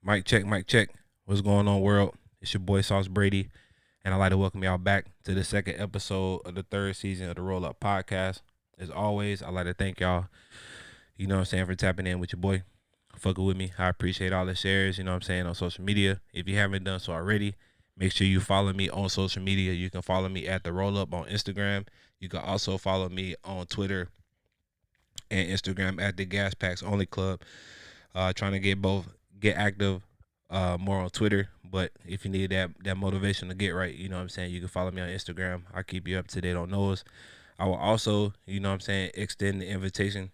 Mic check, mic check. What's going on, world? It's your boy Sauce Brady, and I'd like to welcome y'all back to the second episode of the third season of the Roll Up Podcast. As always, I'd like to thank y'all, for tapping in with your boy, fucking with me. I appreciate all the shares, on social media. If you haven't done so already, make sure you follow me on social media. You can follow me at the Roll Up on Instagram. You can also follow me on Twitter and Instagram at the Gas Packs Only Club. Trying to get active more on Twitter. But if you need that motivation to get right, you can follow me on Instagram. I'll keep you up to date on those. I will also, extend the invitation,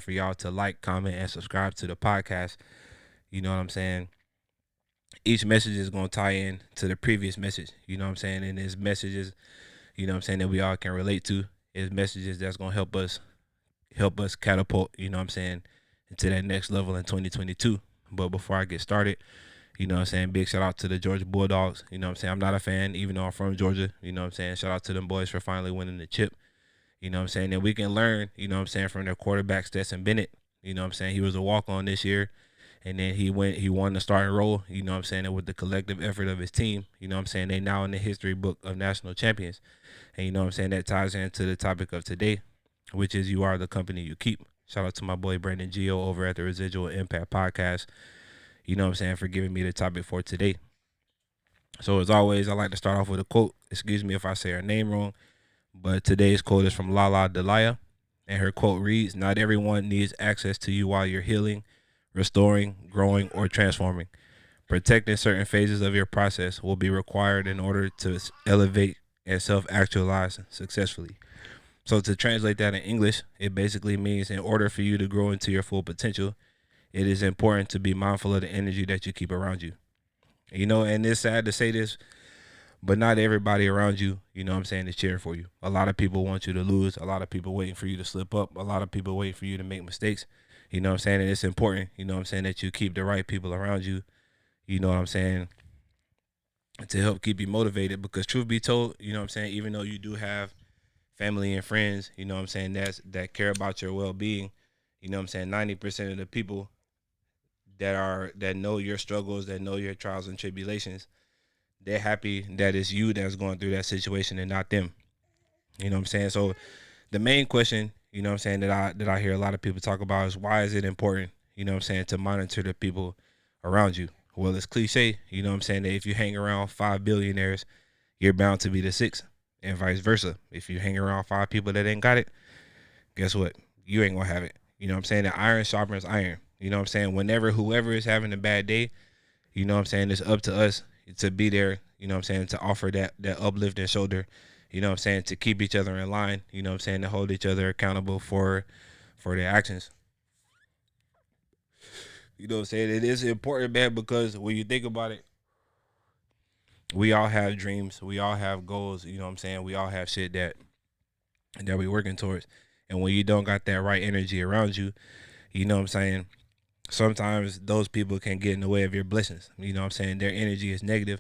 for y'all to like, comment, and subscribe to the podcast. You know what I'm saying? Each message is going to tie in to the previous message, and it's messages, that we all can relate to. It's messages that's going to help us catapult, into that next level in 2022. But before I get started, big shout out to the Georgia Bulldogs. I'm not a fan, even though I'm from Georgia. Shout out to them boys for finally winning the chip. That we can learn, from their quarterback, Stetson Bennett. He was a walk-on this year. And then he won the starting role, with the collective effort of his team. They now in the history book of national champions. And that ties into the topic of today, which is you are the company you keep. Shout out to my boy Brandon Gio over at the Residual Impact Podcast, for giving me the topic for today. So as always, I like to start off with a quote. Excuse me if I say her name wrong, but today's quote is from Lala Delia, and her quote reads, "Not everyone needs access to you while you're healing, restoring, growing, or transforming. Protecting certain phases of your process will be required in order to elevate and self-actualize successfully." So to translate that in English, it basically means in order for you to grow into your full potential, it is important to be mindful of the energy that you keep around you. And it's sad to say this, but not everybody around you, is cheering for you. A lot of people want you to lose. A lot of people waiting for you to slip up. A lot of people waiting for you to make mistakes. And it's important, that you keep the right people around you, to help keep you motivated. Because truth be told, even though you do have family and friends, that care about your well-being, 90% of the people that know your struggles, that know your trials and tribulations, they're happy that it's you that's going through that situation and not them. So the main question, that I hear a lot of people talk about is, why is it important, to monitor the people around you? Well, it's cliche, that if you hang around 5 billionaires, you're bound to be the sixth, and vice versa. If you hang around 5 people that ain't got it, guess what? You ain't gonna have it. That iron sharpens iron. Whenever whoever is having a bad day, it's up to us to be there, to offer that uplifting shoulder, to keep each other in line, to hold each other accountable for their actions. It is important, man, because when you think about it, we all have dreams, we all have goals, we all have shit that we working towards. And when you don't got that right energy around you, sometimes those people can get in the way of your blessings. Their energy is negative,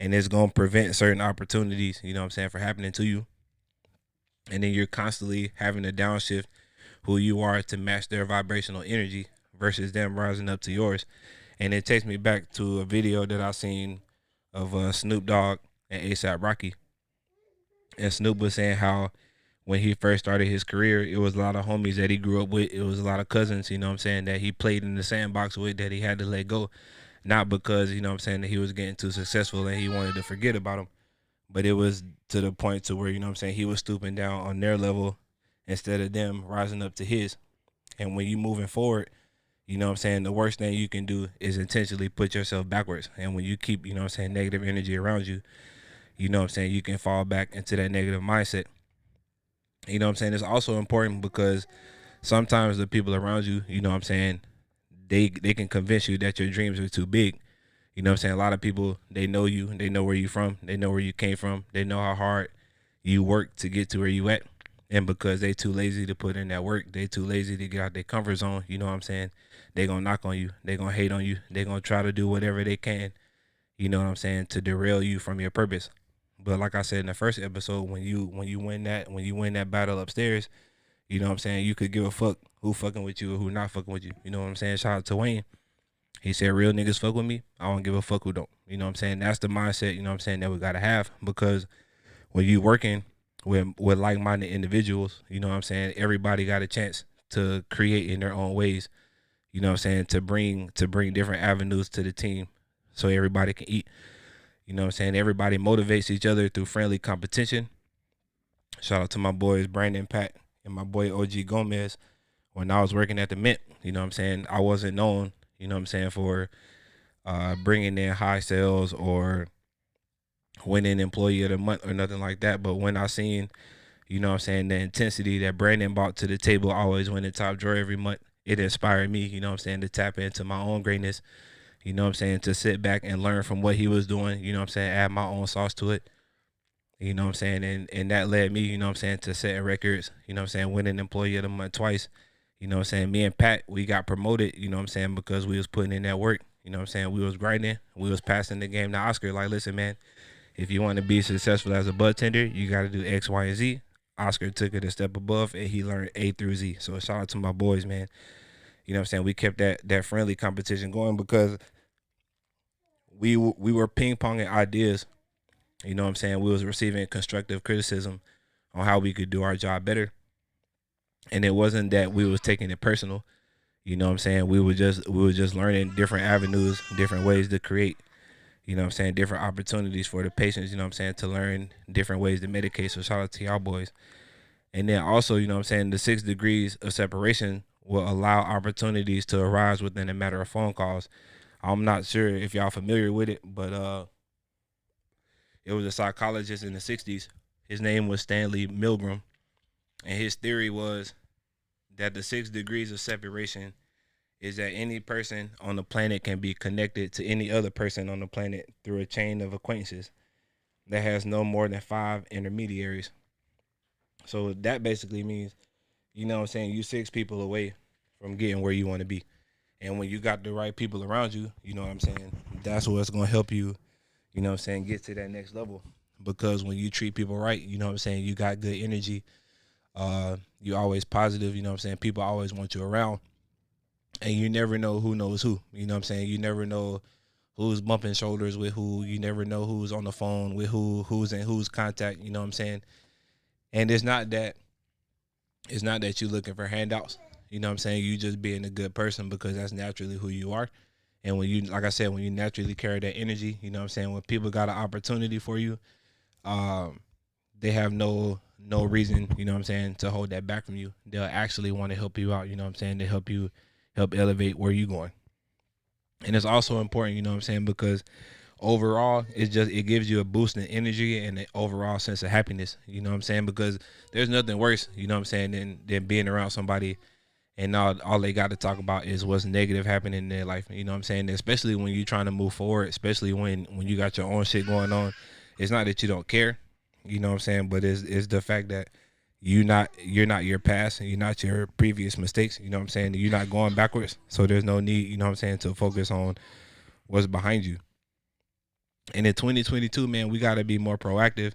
and it's going to prevent certain opportunities, for happening to you. And then you're constantly having to downshift who you are to match their vibrational energy versus them rising up to yours. And it takes me back to a video that I seen of Snoop Dogg and ASAP Rocky. And Snoop was saying how when he first started his career, it was a lot of homies that he grew up with. It was a lot of cousins, that he played in the sandbox with, that he had to let go. Not because, that he was getting too successful and he wanted to forget about them. But it was to the point to where, he was stooping down on their level instead of them rising up to his. And when you moving forward, the worst thing you can do is intentionally put yourself backwards. And when you keep, negative energy around you, you can fall back into that negative mindset. It's also important because sometimes the people around you, they can convince you that your dreams are too big. A lot of people, they know you, they know where you from, they know where you came from, they know how hard you work to get to where you at. And because they too lazy to put in that work, they too lazy to get out their comfort zone, they gonna knock on you, they gonna hate on you, they gonna try to do whatever they can, to derail you from your purpose. But like I said in the first episode, when you win that battle upstairs, you could give a fuck who fucking with you or who not fucking with you. Shout out to Wayne. He said, real niggas fuck with me. I don't give a fuck who don't. You know what I'm saying? That's the mindset, you know what I'm saying, that we gotta have, because when you working with like minded individuals, you know what I'm saying, everybody got a chance to create in their own ways, you know what I'm saying, to bring different avenues to the team so everybody can eat. You know what I'm saying? Everybody motivates each other through friendly competition. Shout out to my boys Brandon Pat and my boy OG Gomez. When I was working at the Mint, you know what I'm saying, I wasn't known, you know what I'm saying, for bringing in high sales or winning employee of the month or nothing like that. But when I seen, you know what I'm saying, the intensity that Brandon brought to the table, always winning top drawer every month, it inspired me, you know what I'm saying, to tap into my own greatness, you know what I'm saying, to sit back and learn from what he was doing, you know what I'm saying, add my own sauce to it. You know what I'm saying? And that led me, you know what I'm saying, to setting records, you know what I'm saying, winning employee of the month twice. You know what I'm saying? Me and Pat, we got promoted, you know what I'm saying, because we was putting in that work. You know what I'm saying? We was grinding. We was passing the game to Oscar. Like, listen, man, if you want to be successful as a bud tender, you got to do X, Y, and Z. Oscar took it a step above and he learned A through Z. So shout out to my boys, man. You know what I'm saying? We kept that friendly competition going because we were ping ponging ideas. You know what I'm saying? We was receiving constructive criticism on how we could do our job better. And it wasn't that we was taking it personal. You know what I'm saying? We were just learning different avenues, different ways to create, you know what I'm saying, different opportunities for the patients, you know what I'm saying, to learn different ways to medicate. So shout out to y'all boys. And then also, you know what I'm saying, the 6 degrees of separation will allow opportunities to arise within a matter of phone calls. I'm not sure if y'all familiar with it, but it was a psychologist in the 60s. His name was Stanley Milgram. And his theory was that the 6 degrees of separation is that any person on the planet can be connected to any other person on the planet through a chain of acquaintances that has no more than 5 intermediaries. So that basically means, you know what I'm saying, you 6 people away from getting where you want to be. And when you got the right people around you, you know what I'm saying, that's what's going to help you, you know what I'm saying, get to that next level. Because when you treat people right, you know what I'm saying, you got good energy. You always positive, you know what I'm saying, people always want you around. And you never know who knows who. You know what I'm saying? You never know who's bumping shoulders with who. You never know who's on the phone with who's in whose contact, you know what I'm saying? And it's not that you looking for handouts. You know what I'm saying? You just being a good person because that's naturally who you are. And when you, like I said, when you naturally carry that energy, you know what I'm saying, when people got an opportunity for you, they have no reason, you know what I'm saying, to hold that back from you. They'll actually want to help you out, you know what I'm saying, to help elevate where you going. And it's also important, you know what I'm saying, because overall it gives you a boost in energy and an overall sense of happiness, you know what I'm saying, because there's nothing worse, you know what I'm saying, than being around somebody and all they got to talk about is what's negative happening in their life, you know what I'm saying, especially when you're trying to move forward, especially when you got your own shit going on. It's not that you don't care, you know what I'm saying, but it's the fact that you're not your past and you're not your previous mistakes, you know what I'm saying, you're not going backwards, so there's no need, you know what I'm saying, to focus on what's behind you. And in 2022, man, we got to be more proactive,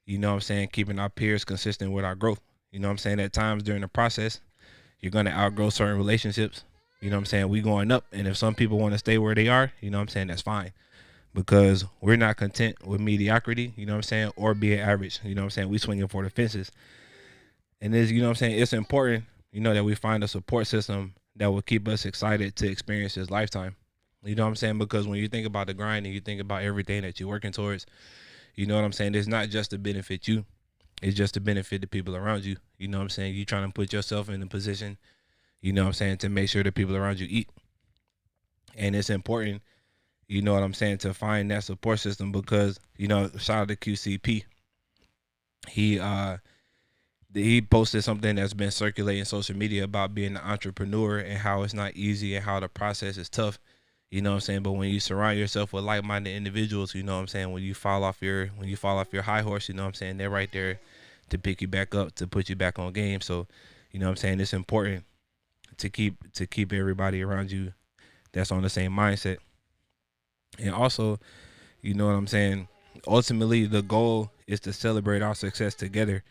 you know what I'm saying, keeping our peers consistent with our growth. You know what I'm saying, at times during the process you're going to outgrow certain relationships, you know what I'm saying, we going up, and if some people want to stay where they are, you know what I'm saying, that's fine, because we're not content with mediocrity, you know what I'm saying, or being average, you know what I'm saying, we swinging for the fences. And this, you know what I'm saying, it's important, you know, that we find a support system that will keep us excited to experience this lifetime. You know what I'm saying? Because when you think about the grind and you think about everything that you're working towards, you know what I'm saying, it's not just to benefit you, it's just to benefit the people around you. You know what I'm saying? You trying to put yourself in a position, you know what I'm saying, to make sure the people around you eat. And it's important, you know what I'm saying, to find that support system because, you know, shout out to QCP. He posted something that's been circulating social media about being an entrepreneur and how it's not easy and how the process is tough. You know what I'm saying? But when you surround yourself with like-minded individuals, you know what I'm saying, when you fall off your high horse, you know what I'm saying, they're right there to pick you back up, to put you back on game. So, you know what I'm saying, it's important to keep everybody around you that's on the same mindset. And also, you know what I'm saying, ultimately the goal is to celebrate our success together.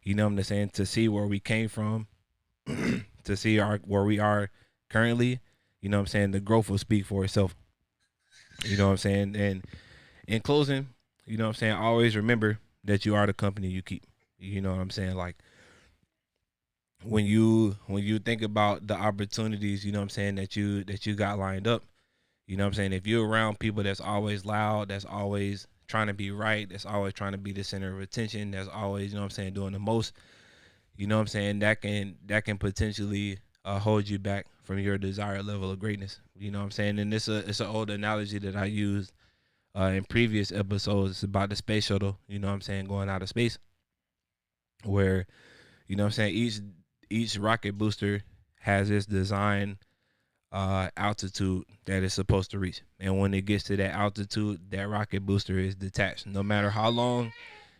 You know what I'm saying, to see where we came from, to see where we are currently, you know what I'm saying, the growth will speak for itself. You know what I'm saying? And in closing, you know what I'm saying, always remember that you are the company you keep. You know what I'm saying? Like when you think about the opportunities, you know what I'm saying, that you got lined up, you know what I'm saying, if you're around people that's always loud, that's always trying to be right, that's always trying to be the center of attention, that's always, you know what I'm saying, doing the most, you know what I'm saying, that can potentially hold you back from your desired level of greatness. You know what I'm saying? And it's an old analogy that I used in previous episodes. It's about the space shuttle, you know what I'm saying, going out of space, where, you know what I'm saying, each rocket booster has its design altitude that it's supposed to reach. And when it gets to that altitude, that rocket booster is detached. No matter how long,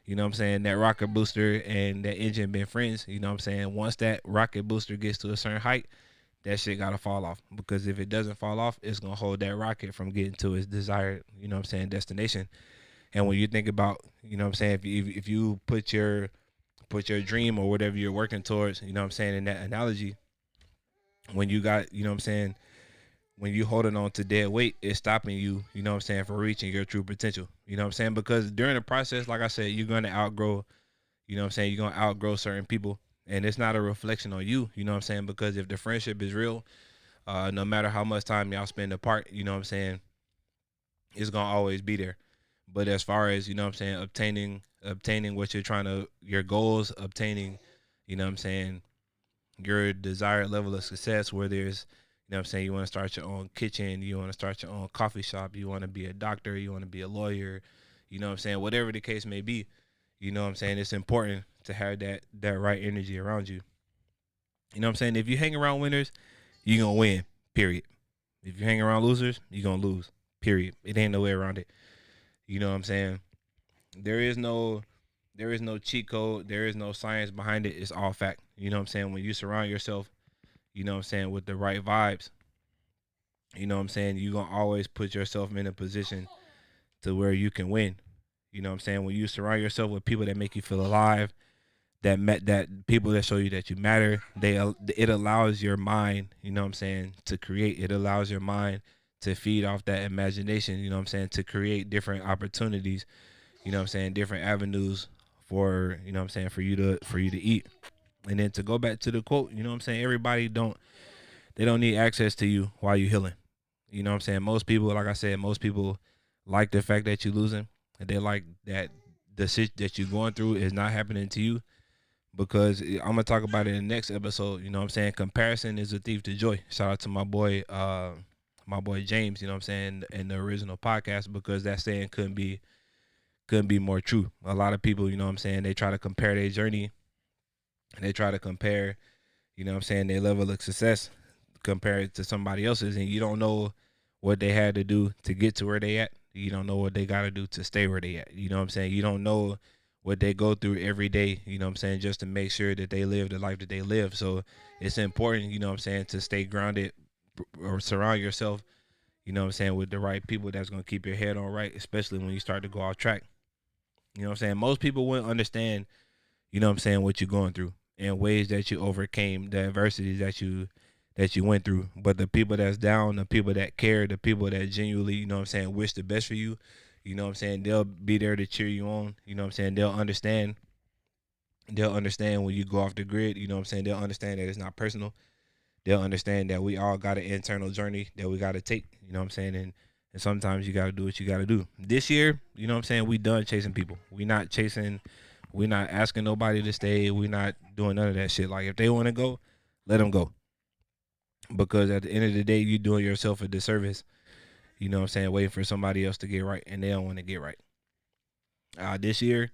you know what I'm saying, that rocket booster and that engine been friends, you know what I'm saying, once that rocket booster gets to a certain height, that shit gotta fall off. Because if it doesn't fall off, it's gonna hold that rocket from getting to its desired, you know what I'm saying, destination. And when you think about, you know what I'm saying, if you put your dream or whatever you're working towards, you know what I'm saying, in that analogy, when you got, you know what I'm saying, when you holding on to dead weight, it's stopping you, you know what I'm saying, for reaching your true potential. You know what I'm saying? Because during the process, like I said, you're gonna outgrow, you know what I'm saying, you're gonna outgrow certain people. And it's not a reflection on you, you know what I'm saying? Because if the friendship is real, no matter how much time y'all spend apart, you know what I'm saying, it's gonna always be there. But as far as, you know what I'm saying, obtaining what you're trying to, your goals, obtaining, you know what I'm saying, your desired level of success, where there's, you know what I'm saying, you want to start your own kitchen, you want to start your own coffee shop, you want to be a doctor, you want to be a lawyer, you know what I'm saying, whatever the case may be, you know what I'm saying, it's important to have that right energy around you. You know what I'm saying? If you hang around winners, you're going to win, period. If you hang around losers, you're going to lose, period. It ain't no way around it. You know what I'm saying? There is no there is no cheat code, there is no science behind it. It's all fact. You know what I'm saying? When you surround yourself, you know what I'm saying, with the right vibes, you know what I'm saying, you're going to always put yourself in a position to where you can win. You know what I'm saying? When you surround yourself with people that make you feel alive, that people that show you that you matter, it allows your mind, you know what I'm saying, to create. It allows your mind to feed off that imagination, you know what I'm saying, to create different opportunities, you know what I'm saying, different avenues for, you know what I'm saying, for you to eat. And then to go back to the quote, you know what I'm saying, everybody don't they don't need access to you while you healing. You know what I'm saying? Most people, like I said, most people like the fact that you're losing, and they like that the shit that you're going through is not happening to you. Because I'm gonna talk about it in the next episode. You know what I'm saying? Comparison is a thief to joy. Shout out to my boy James, you know what I'm saying, in the original podcast, because that saying couldn't be more true. A lot of people, you know what I'm saying, they try to compare their journey, and they try to compare, you know what I'm saying, their level of success compared to somebody else's, and you don't know what they had to do to get to where they at. You don't know what they got to do to stay where they at. You know what I'm saying? You don't know what they go through every day, you know what I'm saying, just to make sure that they live the life that they live. So it's important, you know what I'm saying, to stay grounded or surround yourself, you know what I'm saying, with the right people that's going to keep your head on right, especially when you start to go off track. You know what I'm saying? Most people wouldn't understand, you know what I'm saying, what you're going through and ways that you overcame the adversities that you went through. But the people that's down, the people that care, the people that genuinely, you know what I'm saying, wish the best for you, you know what I'm saying, they'll be there to cheer you on. You know what I'm saying? They'll understand when you go off the grid, you know what I'm saying? They'll understand that it's not personal. They'll understand that we all got an internal journey that we got to take, you know what I'm saying? And sometimes you got to do what you got to do. This year, you know what I'm saying, we done chasing people. We not asking nobody to stay. We not doing none of that shit. Like, if they want to go, let them go. Because at the end of the day, you doing yourself a disservice, you know what I'm saying, waiting for somebody else to get right, and they don't want to get right. This year,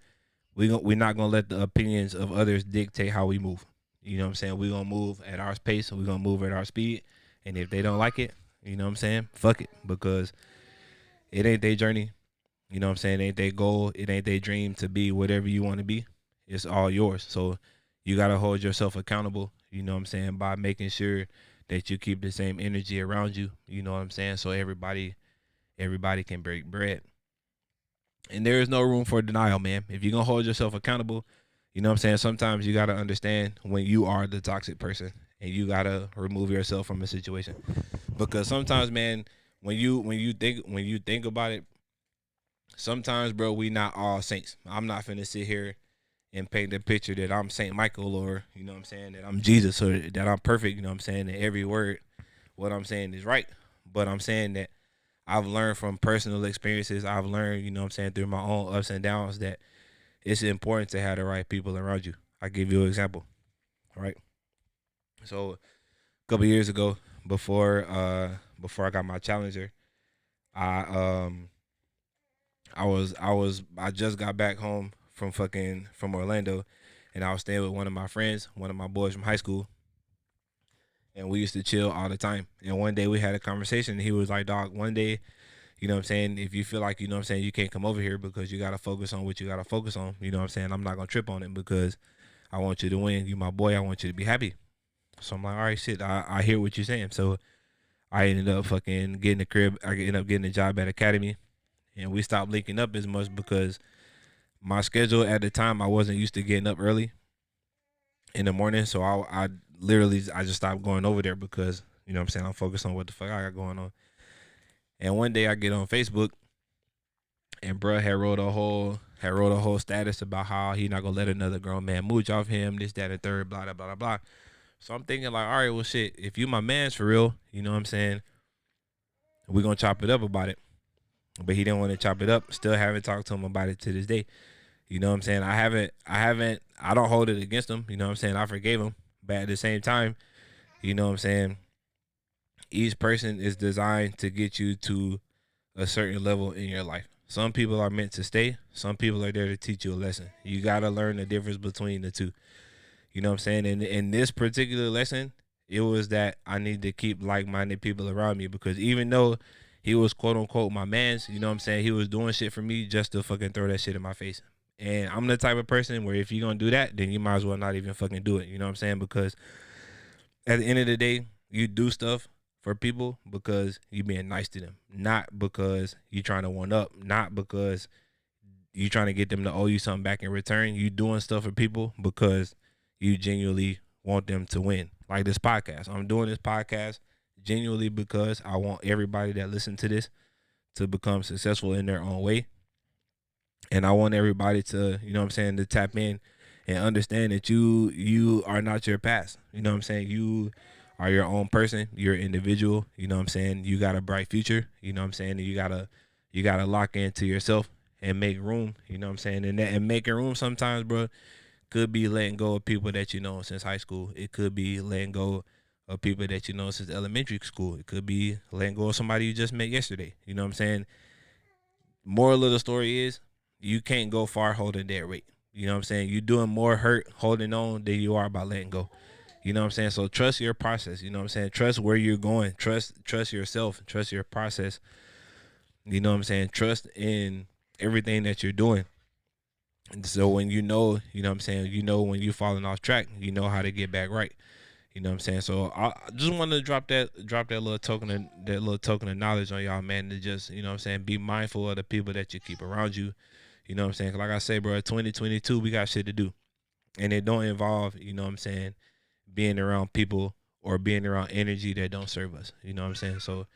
we're not gonna let the opinions of others dictate how we move. You know what I'm saying? We're gonna move at our pace, and we're gonna move at our speed. And if they don't like it, you know what I'm saying, fuck it, because it ain't their journey. You know what I'm saying? It ain't their goal. It ain't their dream to be whatever you want to be. It's all yours. So you gotta hold yourself accountable. You know what I'm saying, by making sure that you keep the same energy around you. You know what I'm saying? So everybody can break bread. And there is no room for denial, man. If you're gonna hold yourself accountable, you know what I'm saying, sometimes you gotta understand when you are the toxic person. and you gotta remove yourself from a situation. Because sometimes, man, when you think about it, sometimes, bro, we not all saints. I'm not finna sit here and paint the picture that I'm Saint Michael, or you know what I'm saying, that I'm Jesus, or that I'm perfect, you know what I'm saying, that every word what I'm saying is right. But I'm saying that I've learned from personal experiences. I've learned, you know what I'm saying, through my own ups and downs, that it's important to have the right people around you. I give you an example, right? So a couple years ago, before I got my Challenger, I I just got back home from Orlando, and I was staying with one of my friends, one of my boys from high school, and we used to chill all the time. And one day we had a conversation, and he was like, "Dog, one day, you know what I'm saying, if you feel like, you know what I'm saying, you can't come over here because you gotta focus on what you gotta focus on, you know what I'm saying, I'm not gonna trip on it because I want you to win. You my boy, I want you to be happy." So I'm like, all right, shit, I hear what you're saying. So I ended up fucking getting the crib. I ended up getting a job at Academy, and we stopped linking up as much because my schedule at the time, I wasn't used to getting up early in the morning. So I literally I just stopped going over there because, you know what I'm saying, I'm focused on what the fuck I got going on. And one day I get on Facebook, and bruh had wrote a whole status about how he not gonna let another grown man mooch off him, this, that, and third, blah, blah, blah, blah, blah. So I'm thinking like, all right, well, shit, if you my man's for real, you know what I'm saying, we gonna chop it up about it. But he didn't want to chop it up. Still haven't talked to him about it to this day. You know what I'm saying? I don't hold it against him. You know what I'm saying? I forgave him. But at the same time, you know what I'm saying, each person is designed to get you to a certain level in your life. Some people are meant to stay. Some people are there to teach you a lesson. You gotta learn the difference between the two. You know what I'm saying? And in this particular lesson, it was that I need to keep like-minded people around me, because even though he was quote unquote my man's, you know what I'm saying, he was doing shit for me just to fucking throw that shit in my face. And I'm the type of person where if you're gonna do that, then you might as well not even fucking do it. You know what I'm saying? Because at the end of the day, you do stuff for people because you being nice to them, not because you trying to one up, not because you trying to get them to owe you something back in return. You doing stuff for people because you genuinely want them to win. Like this podcast. I'm doing this podcast genuinely because I want everybody that listen to this to become successful in their own way. And I want everybody to, you know what I'm saying, to tap in and understand that you are not your past. You know what I'm saying? You are your own person. You're an individual. You know what I'm saying? You got a bright future. You know what I'm saying? And you gotta lock into yourself and make room. You know what I'm saying? And making room sometimes, bro, could be letting go of people that you know since high school. It could be letting go of people that you know since elementary school. It could be letting go of somebody you just met yesterday. You know what I'm saying? Moral of the story is you can't go far holding that weight. You know what I'm saying? You're doing more hurt holding on than you are by letting go. You know what I'm saying? So trust your process. You know what I'm saying? Trust where you're going. Trust yourself. Trust your process. You know what I'm saying? Trust in everything that you're doing. And so when you know what I'm saying, when you're falling off track, you know how to get back right. You know what I'm saying? So I just wanted to drop that little token of knowledge on y'all, man, to just, you know what I'm saying, be mindful of the people that you keep around you. You know what I'm saying? 'Cause like I say, bro, 2022, we got shit to do. And it don't involve, you know what I'm saying, being around people or being around energy that don't serve us. You know what I'm saying? So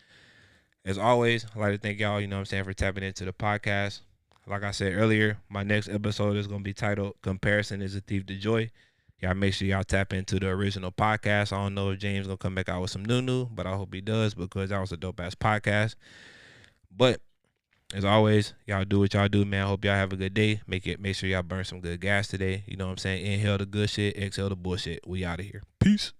as always, I'd like to thank y'all, you know what I'm saying, for tapping into the podcast. Like I said earlier, my next episode is going to be titled Comparison is a Thief to Joy. Y'all make sure y'all tap into the original podcast. I don't know if James going to come back out with some new, but I hope he does, because that was a dope ass podcast. But as always, y'all do what y'all do, man. Hope y'all have a good day. Make sure y'all burn some good gas today. You know what I'm saying? Inhale the good shit, exhale the bullshit. We out of here. Peace.